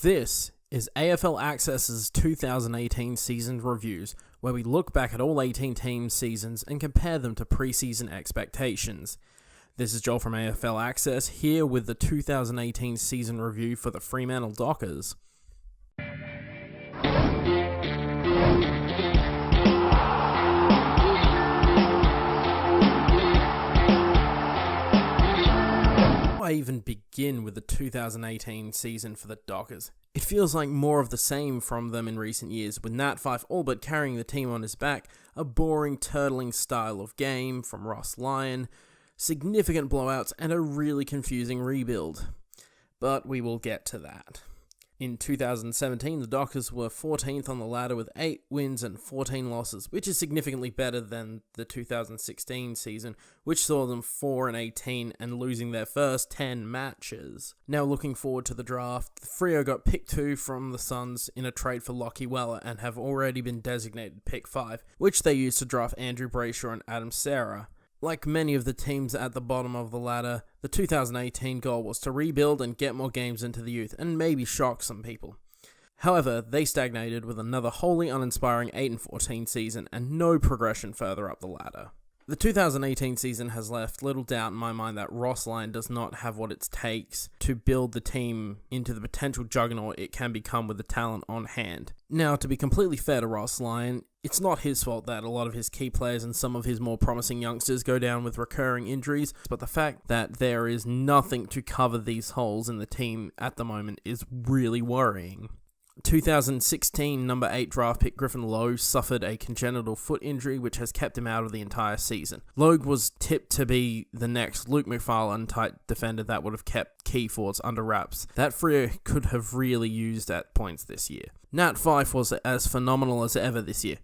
This is AFL Access's 2018 season reviews, where we look back at all 18 teams' seasons and compare them to preseason expectations. This is Joel from AFL Access, here with the 2018 season review for the Fremantle Dockers. I even begin with the 2018 season for the Dockers. It feels like more of the same from them in recent years, with Nat Fyfe all but carrying the team on his back, a boring, turtling style of game from Ross Lyon, significant blowouts, and a really confusing rebuild. But we will get to that. In 2017, the Dockers were 14th on the ladder with 8 wins and 14 losses, which is significantly better than the 2016 season, which saw them 4-18 and losing their first 10 matches. Now looking forward to the draft, Freo got pick 2 from the Suns in a trade for Lachie Weller and have already been designated pick 5, which they used to draft Andrew Brayshaw and Adam Serra. Like many of the teams at the bottom of the ladder, the 2018 goal was to rebuild and get more games into the youth and maybe shock some people. However, they stagnated with another wholly uninspiring 8-14 season and no progression further up the ladder. The 2018 season has left little doubt in my mind that Ross Lyon does not have what it takes to build the team into the potential juggernaut it can become with the talent on hand. Now, to be completely fair to Ross Lyon, it's not his fault that a lot of his key players and some of his more promising youngsters go down with recurring injuries, but the fact that there is nothing to cover these holes in the team at the moment is really worrying. 2016 number 8 draft pick Griffin Logue suffered a congenital foot injury which has kept him out of the entire season. Logue was tipped to be the next Luke McFarlane type defender that would have kept key forwards under wraps that Freo could have really used at points this year. Nat Fyfe was as phenomenal as ever this year.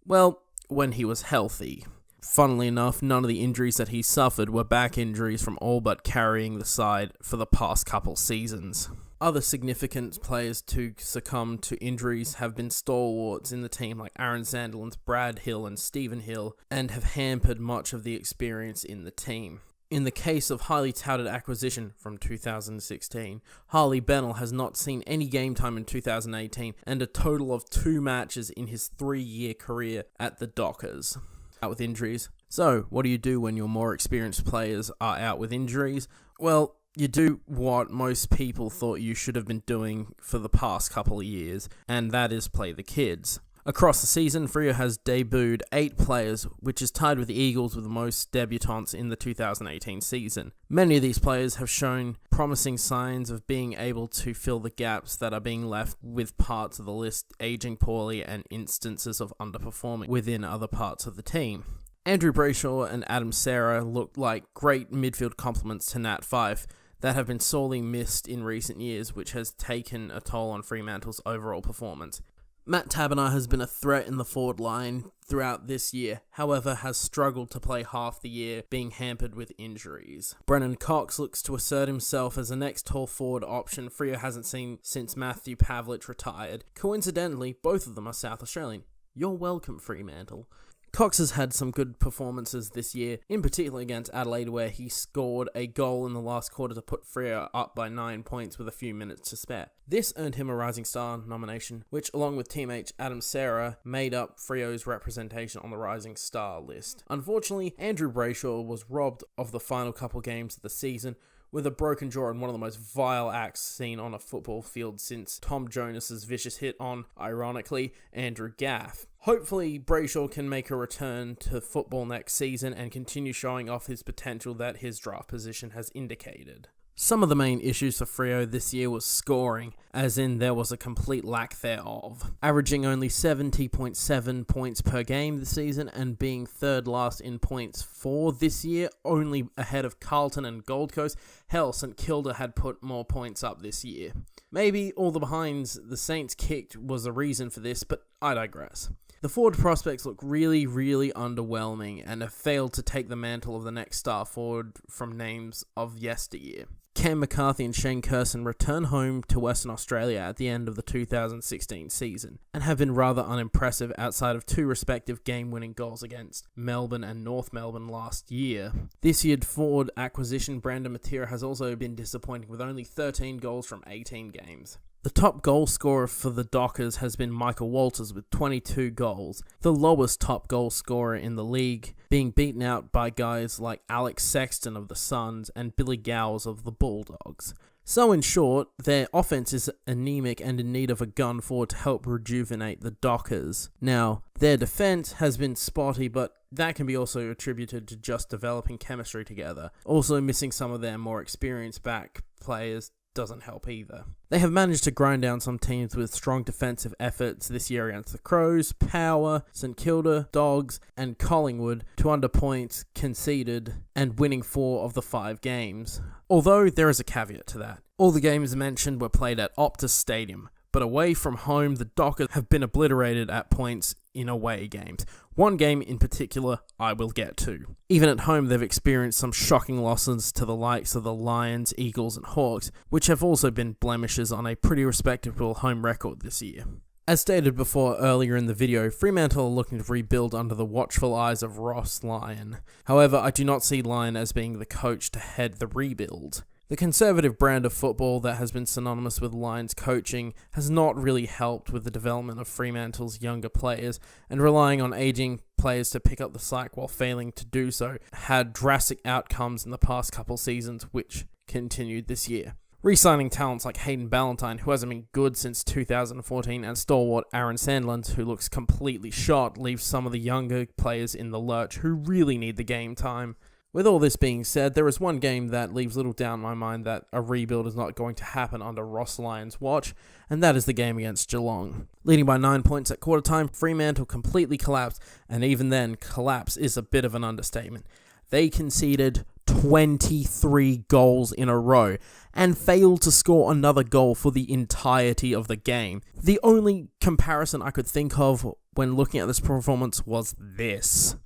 Well, when he was healthy. Funnily enough, none of the injuries that he suffered were back injuries from all but carrying the side for the past couple seasons. Other significant players to succumb to injuries have been stalwarts in the team like Aaron Sandilands, Brad Hill and Stephen Hill, and have hampered much of the experience in the team. In the case of highly touted acquisition from 2016, Harley Bennell has not seen any game time in 2018 and a total of 2 matches in his 3-year career at the Dockers. Out with injuries. So, what do you do when your more experienced players are out with injuries? Well, you do what most people thought you should have been doing for the past couple of years, and that is play the kids. Across the season, Freo has debuted 8 players, which is tied with the Eagles with the most debutants in the 2018 season. Many of these players have shown promising signs of being able to fill the gaps that are being left with parts of the list aging poorly and instances of underperforming within other parts of the team. Andrew Brayshaw and Adam Serra looked like great midfield complements to Nat Fyfe that have been sorely missed in recent years, which has taken a toll on Fremantle's overall performance. Matt Taberner has been a threat in the forward line throughout this year, however has struggled to play half the year, being hampered with injuries. Brennan Cox looks to assert himself as the next tall forward option Freo hasn't seen since Matthew Pavlich retired. Coincidentally, both of them are South Australian. You're welcome, Fremantle. Cox has had some good performances this year, in particular against Adelaide where he scored a goal in the last quarter to put Freo up by 9 points with a few minutes to spare. This earned him a Rising Star nomination, which along with teammate Adam Serra made up Freo's representation on the Rising Star list. Unfortunately, Andrew Brayshaw was robbed of the final couple games of the season, with a broken jaw and one of the most vile acts seen on a football field since Tom Jonas's vicious hit on, ironically, Andrew Gaff. Hopefully, Brayshaw can make a return to football next season and continue showing off his potential that his draft position has indicated. Some of the main issues for Freo this year was scoring, as in there was a complete lack thereof. Averaging only 70.7 points per game this season and being third last in points for this year, only ahead of Carlton and Gold Coast. Hell, St Kilda had put more points up this year. Maybe all the behinds the Saints kicked was the reason for this, but I digress. The forward prospects look really, really underwhelming and have failed to take the mantle of the next star forward from names of yesteryear. Cam McCarthy and Shane Curson return home to Western Australia at the end of the 2016 season and have been rather unimpressive outside of 2 respective game-winning goals against Melbourne and North Melbourne last year. This year's forward acquisition Brandon Matera has also been disappointing with only 13 goals from 18 games. The top goal scorer for the Dockers has been Michael Walters with 22 goals, the lowest top goal scorer in the league, being beaten out by guys like Alex Sexton of the Suns and Billy Gowers of the Bulldogs. So in short, their offense is anemic and in need of a gun forward to help rejuvenate the Dockers. Now, their defense has been spotty, but that can be also attributed to just developing chemistry together. Also, missing some of their more experienced back players doesn't help either. They have managed to grind down some teams with strong defensive efforts this year against the Crows, Power, St Kilda, Dogs, and Collingwood to under points conceded and winning 4 of the 5 games. Although there is a caveat to that. All the games mentioned were played at Optus Stadium, but away from home, the Dockers have been obliterated at points in away games. One game in particular I will get to. Even at home, they've experienced some shocking losses to the likes of the Lions, Eagles, and Hawks, which have also been blemishes on a pretty respectable home record this year. As stated before earlier in the video, Fremantle are looking to rebuild under the watchful eyes of Ross Lyon. However, I do not see Lyon as being the coach to head the rebuild. The conservative brand of football that has been synonymous with Lyon's coaching has not really helped with the development of Fremantle's younger players, and relying on aging players to pick up the slack while failing to do so had drastic outcomes in the past couple seasons, which continued this year. Re-signing talents like Hayden Ballantyne, who hasn't been good since 2014, and stalwart Aaron Sandland, who looks completely shot, leaves some of the younger players in the lurch who really need the game time. With all this being said, there is one game that leaves little doubt in my mind that a rebuild is not going to happen under Ross Lyon's watch, and that is the game against Geelong. Leading by 9 points at quarter time, Fremantle completely collapsed, and even then, collapse is a bit of an understatement. They conceded 23 goals in a row, and failed to score another goal for the entirety of the game. The only comparison I could think of when looking at this performance was this.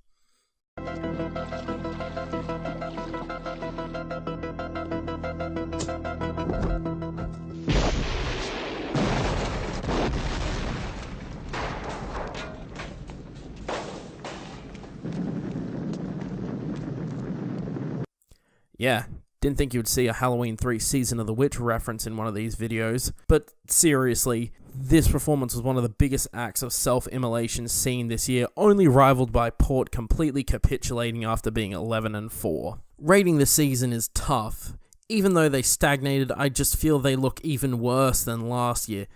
Yeah, didn't think you would see a Halloween 3 Season of the Witch reference in one of these videos, but seriously, this performance was one of the biggest acts of self-immolation seen this year, only rivaled by Port completely capitulating after being 11-4. Rating the season is tough. Even though they stagnated, I just feel they look even worse than last year,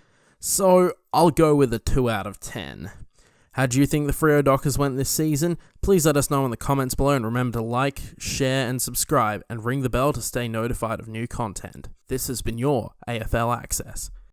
so I'll go with a 2 out of 10. How do you think the Freo Dockers went this season? Please let us know in the comments below, and remember to like, share and subscribe, and ring the bell to stay notified of new content. This has been your AFL Access.